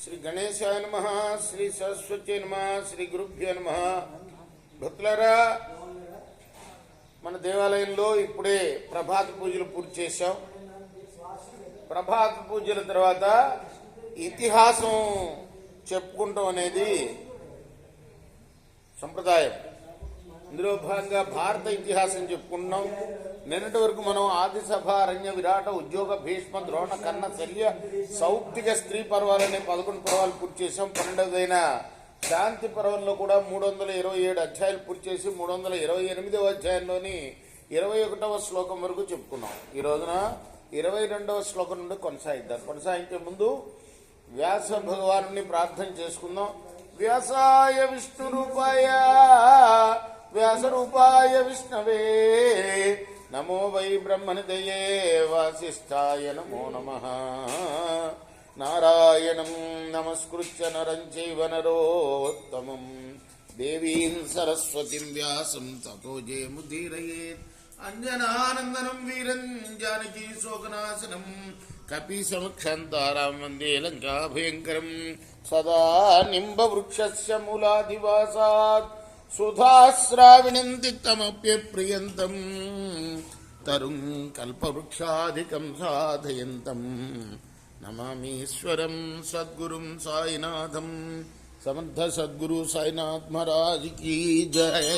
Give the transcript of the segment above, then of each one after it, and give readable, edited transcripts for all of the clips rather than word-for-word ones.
శ్రీ గణేశాయ నమః, శ్రీ సరస్వతి నమః, శ్రీ గురుభ్యో నమః. భక్తులారా, మన దేవాలయంలో ఇప్పుడే ప్రభాత పూజలు పూర్తి చేశాం. ప్రభాత పూజల తర్వాత ఇతిహాసం చెప్పుకుంటాం అనేది సంప్రదాయం. ఇందులో భాగంగా భారత ఇతిహాసం చెప్పుకుంటున్నాం. నిన్నటి వరకు మనం ఆదిసభ, అరణ్య, విరాట, ఉద్యోగ, భీష్మ, ద్రోణ, కర్ణ, శల్య, సౌప్తిక, స్త్రీ పర్వాలనే 11 పర్వాలు పూర్తి చేసాం. 12వదైన శాంతి పర్వంలో కూడా 327 అధ్యాయాలు పూర్తి చేసి 328వ అధ్యాయంలోని 21వ శ్లోకం వరకు చెప్పుకున్నాం. ఈ రోజున 22వ శ్లోకం నుండి కొనసాగిద్దాం. కొనసాగించే ముందు వ్యాస భగవాను ప్రార్థన చేసుకుందాం. వ్యాసాయ విష్ణు రూపాయ వ్యాస రూపాయ విష్ణవే నమో వై బ్రహ్మనిదయే వాసిష్ఠాయ నమో నమః. నారాయణం నమస్కృత్య నరం చైవ నరోత్తమం దేవీం సరస్వతిం వ్యాసం తతో జయముదీరయేత్. అంజనానందనం వీరం జానకీ శోకనాశనం కపి సమక్షంతారాం వందే లంకా భయంకరం. సదా నింబవృక్షస్య మూలాధివాసాత్ సుధాశ్రావిణం తిక్తమప్యప్రియంతం తరుం కల్పవృక్షాధికం సాధయంతం నమామీశ్వరం సద్గురుం సాయినాథం. సమర్థ సద్గురు సాయినాథ్ మహారాజ్ కీ జయ.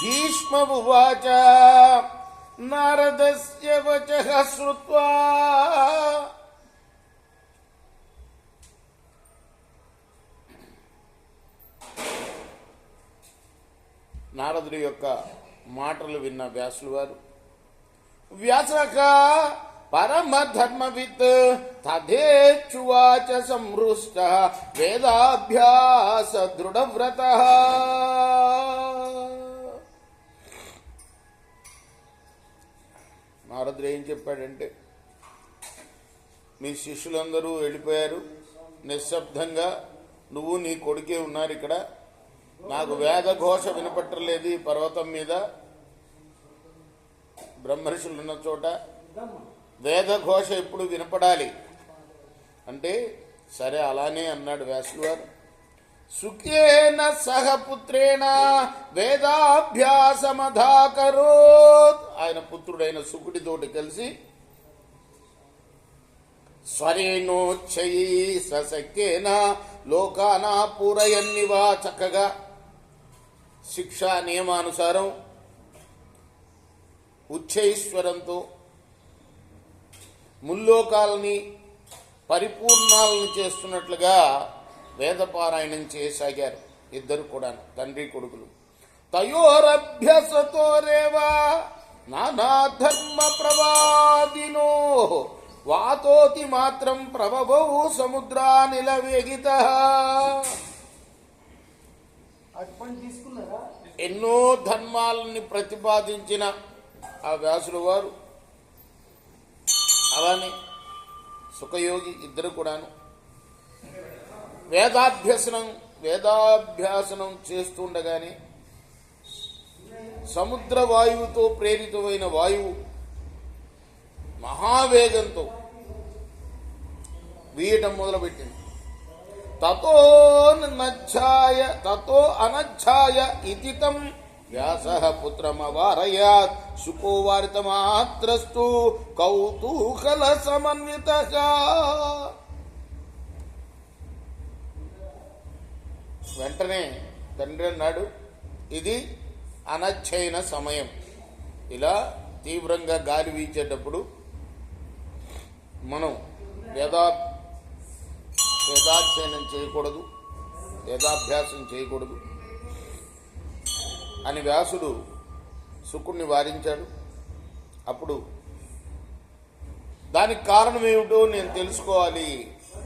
భీష్మ ఉవాచ నారదస్య వచః శ్రుత్వా నారదుడి యొక్క మాటలు విన్న వ్యాసులు వారు, వ్యాసక పరమధర్మవిత్ తథేచ్చువాచ సంహృష్ట వేదాభ్యాస దృఢవ్రత. నారదుడు ఏం చెప్పాడంటే, మీ శిష్యులందరూ వెళ్ళిపోయారు, నిశ్శబ్దంగా నువ్వు నీ కొడుకే ఉన్నారు ఇక్కడ. నాకు వేదఘోష వినపట్టలేదు. ఈ పర్వతం మీద బ్రహ్మర్షులు ఉన్న చోట వేదఘోష ఎప్పుడు వినపడాలి అంటే, సరే అలానే అన్నాడు వ్యాసులు వారు. సుఖేన సహ పుత్రేణ వేదాభ్యాసమధాకరోత్. ఆయన పుత్రుడైన సుకుడితోటి కలిసి స్వరేణోచ్చయీ సశక్యేన లోకానా పూరయన్నివా. చక్కగా శిక్షా నియమానుసారం ఉచ్చైశ్వరంతో ముల్లోకాలని పరిపూర్ణాలను చేస్తున్నట్లుగా వేదపారాయణం చేయసాగారు ఇద్దరు కూడా, తండ్రి కొడుకులు. తయోరభ్యసతోరేవా నానా ధర్మ ప్రవాదినో వాతోతి మాత్రం ప్రభవౌ సముద్రానిల వేగిత. ఎన్నో ధర్మాలని ప్రతిపాదించిన ఆ వ్యాసుల వారు, అలానే సుఖయోగి ఇద్దరు కూడాను వేదాభ్యాసనం చేస్తుండగానే సముద్ర వాయువుతో ప్రేరితమైన వాయువు మహావేగంతో వీయటం మొదలుపెట్టింది. తతో అనచ్ఛాయ ఇతి తం వ్యాసః పుత్రమవారయాత్. శుకో వారితమాత్రస్తు కౌతూహల సమన్వితః. వెంటనే తండ్రి అన్నాడు, ఇది అనధ్యయన సమయం. ఇలా తీవ్రంగా గాలి వీచేటప్పుడు మనం వేదాధ్యయనం చేయకూడదు, వేదాభ్యాసం చేయకూడదు అని వ్యాసుడు శుకుడిని వారించాడు. అప్పుడు దానికి కారణం ఏమిటో నేను తెలుసుకోవాలి,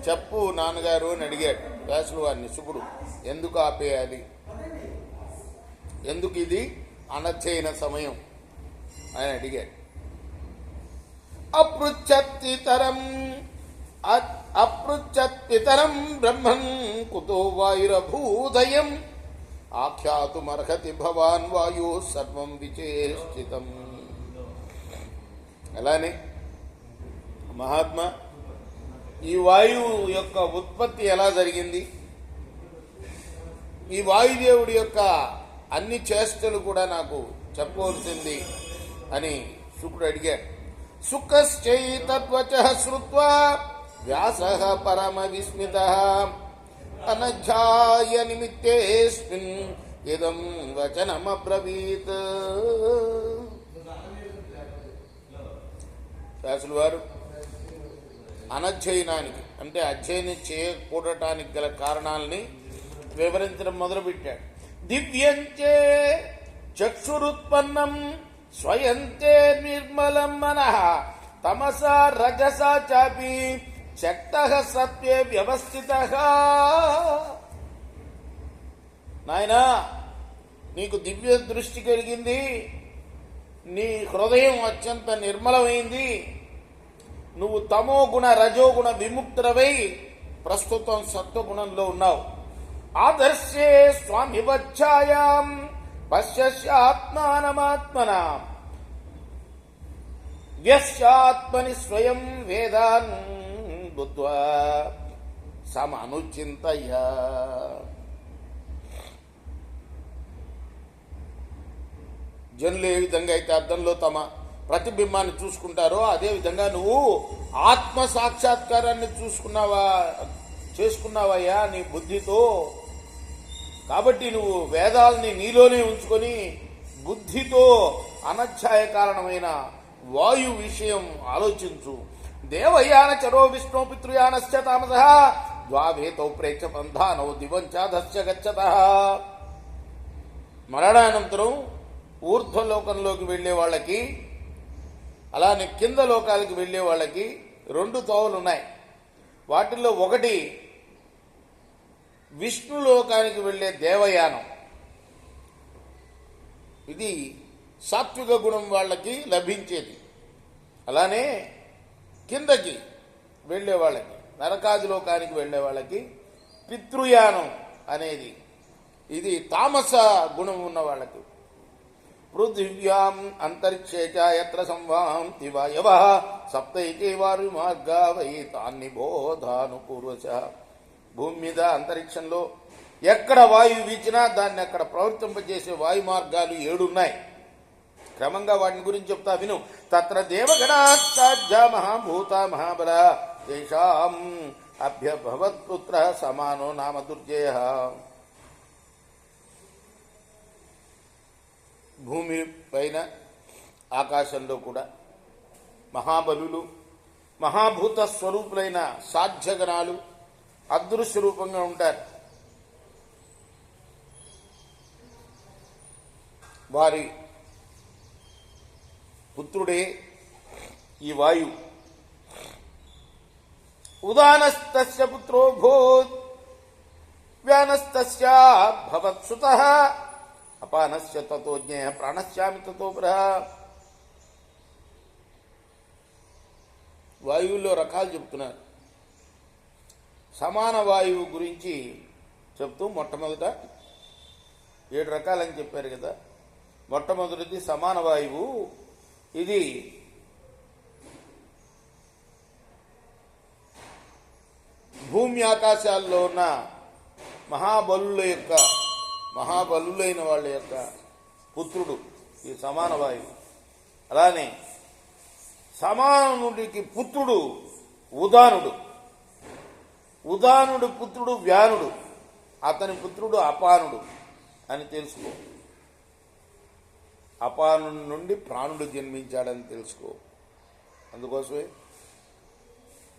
చెప్పు నాన్నగారు అని అడిగాడు వ్యాసుడు వారిని. శుకుడు ఎందుకు ఆపేయాలి, ఎందుకు ఇది అనధ్యయన సమయం అని అడిగాడు. అపృచ్చత్పితరం బ్రహ్మన్ కుతో వాయురభూదయం ఆఖ్యాతుమర్హతి భవాన్ వాయు సర్వం విచేష్టితం. అలానే మహాత్మా, ఈ వాయువు యొక్క ఉత్పత్తి ఎలా జరిగింది, ఈ వాయుదేవుడి యొక్క అన్ని చేష్టలు కూడా నాకు చెప్పవలసింది అని శుకుడు అడిగాడు. సుఖశ్చైతద్వచః శ్రుత్వా వ్యాసః పరమ విస్మితః అనధ్యాయ నిమిత్తేస్మిన్ ఇదం వచనమబ్రవీత్. వ్యాసుల వారు అనధ్యయనానికి అంటే అధ్యయనం చేయకూడటానికి గల కారణాలని వివరించడం మొదలుపెట్టాడు. దివ్యంచే చక్షురుత్పన్నం స్వయంతే నిర్మలం మనః తమసా రజసా చాపి శక్తః సత్వే వ్యవస్థితః. నాయనా, నీకు దివ్య దృష్టి కలిగింది, నీ హృదయం అత్యంత నిర్మలమైంది, నువ్వు తమోగుణ రజోగుణ విముక్తుడవై ప్రస్తుతం సత్వగుణంలో ఉన్నావు. ఆదర్శే స్వామి వచ్చాయాం పశ్యాత్మానమాత్మనా వ్యస్యాత్మని స్వయం వేదాన్ బుద్ధ్వా సమనుచింతయ. జనులు ఏ విధంగా అయితే అద్దంలో తమ ప్రతిబింబాన్ని చూసుకుంటారో అదే విధంగా నువ్వు ఆత్మ సాక్షాత్కారాన్ని చేసుకున్నావయ్యా నీ బుద్ధితో. కాబట్టి నువ్వు వేదాలని నీలోనే ఉంచుకొని బుద్ధితో అనధ్యాయ కారణమైన వాయు విషయం ఆలోచించు. దేవయాన చరో విష్ణు పితృయానశ్చ తామసః ద్వావేతో ప్రేక్ష బంధానో దివంచాధస్య గచ్చతః. మరణానంతరం ఊర్ధ్వలోకంలోకి వెళ్లే వాళ్ళకి, అలానే కింద లోకాలకి వెళ్లే వాళ్ళకి 2 తోవలు ఉన్నాయి. వాటిల్లో ఒకటి విష్ణులోకానికి వెళ్లే దేవయానం. ఇది సాత్విక గుణం వాళ్ళకి లభించేది. అలానే కిందకి వెళ్లే వాళ్ళకి, నరకాది లోకానికి వెళ్లే వాళ్ళకి పితృయానం అనేది, ఇది తామస గుణం ఉన్న వాళ్ళకి. పృథివ్యాం అంతరిక్షే చ యత్ర సంవాంతి వాయవః సప్తైకే వారు మార్గా వై తాన్ని బోధానుపూర్వశః. భూమి మీద అంతరిక్షంలో ఎక్కడ వాయువు వీచినా దాన్ని అక్కడ ప్రవర్తింపజేసే వాయు మార్గాలు 7 ఉన్నాయి. క్రమంగా వాటిని గురించి చెప్తా విను. తత్ర దేవగణాశ్చాజ్య మహాభూత మహాబల తేషాం అభ్యభవత్పుత్ర సమానో నామ దుర్జయ. భూమి పైన ఆకాశంలో కూడా మహాబలులు, మహాభూత స్వరూపులైన సాధ్యగణాలు అదృశ్య రూపంగా ఉంటారు. వారి పుత్రుడే ఈ వాయువు. ఉదానస్తస్య పుత్రో భూత్ వ్యానస్తస్య భవత్సుతః అపానస్య తతో జ్ఞేయ ప్రాణస్యామి తతో ప్రహ. వాయువుల్లో రకాలు చెప్తున్నారు. సమాన వాయువు గురించి చెప్తూ మొట్టమొదట 7 రకాలని చెప్పారు కదా. మొట్టమొదటిది సమాన వాయువు. ఇది భూమి ఆకాశాల్లో ఉన్న మహాబలులైన వాళ్ళ యొక్క పుత్రుడు ఈ సమాన వాయువు. అలానే సమానుడికి పుత్రుడు ఉదానుడు. ఉదానుడు పుత్రుడు వ్యానుడు, అతని పుత్రుడు అపానుడు అని తెలుసుకో. అపానుడి నుండి ప్రాణుడు జన్మించాడని తెలుసుకో. అందుకోసమే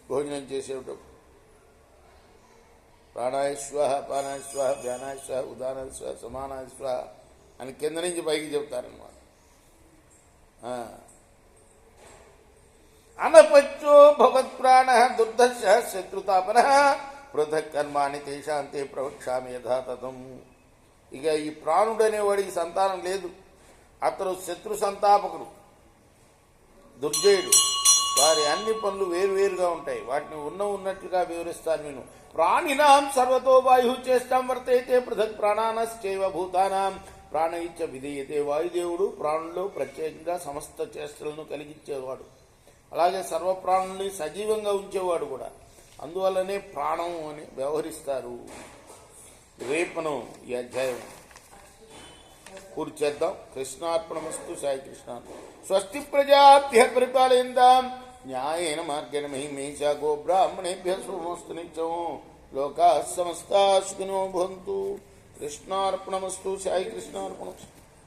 భోజనం చేసేటప్పుడు ప్రాణాయస్వ అపానాయస్వ వ్యానాయస్వ ఉదానాయస్వ సమానాయస్వ అని కింద నుంచి పైకి చెప్తారనమాట. అనపత్యో భవత్ప్రాణ దుర్దశ శత్రుతాపన పృథక్ కర్మాణి తేషాంతే ప్రవక్ష్యామి యథాతథం. ఇక ఈ ప్రాణుడు అనేవాడికి సంతానం లేదు. అతడు శత్రు సంతాపకుడు, దుర్జయుడు. వారి అన్ని పనులు వేరువేరుగా ఉంటాయి. వాటిని ఉన్నట్లుగా వివరిస్తాను నేను. ప్రాణినాం సర్వతో వాయు చేష్టాం వర్తయితే పృథక్ ప్రాణానశ్చైవ భూతానాం ప్రాణయిచ్చ విధేయతే. వాయుదేవుడు ప్రాణుల్లో ప్రత్యేకంగా సమస్త చేష్టలను కలిగించేవాడు, అలాగే సర్వప్రాణుల్ని సజీవంగా ఉంచేవాడు కూడా. అందువల్లనే ప్రాణం అని వ్యవహరిస్తారు. రేపు మనం ఈ అధ్యాయం పూర్తి చేద్దాం. కృష్ణార్పణమస్తు. సాయి కృష్ణ. స్వస్తి ప్రజాభ్య పరిపాలయంతాం న్యాయేన మార్గేణ మహిమేషా గో బ్రాహ్మణేభ్య శుభమస్తు నిత్యం. లోకా సమస్తా సుఖినో భవంతు. కృష్ణార్పణమస్తు. సాయి కృష్ణార్పణమస్తు.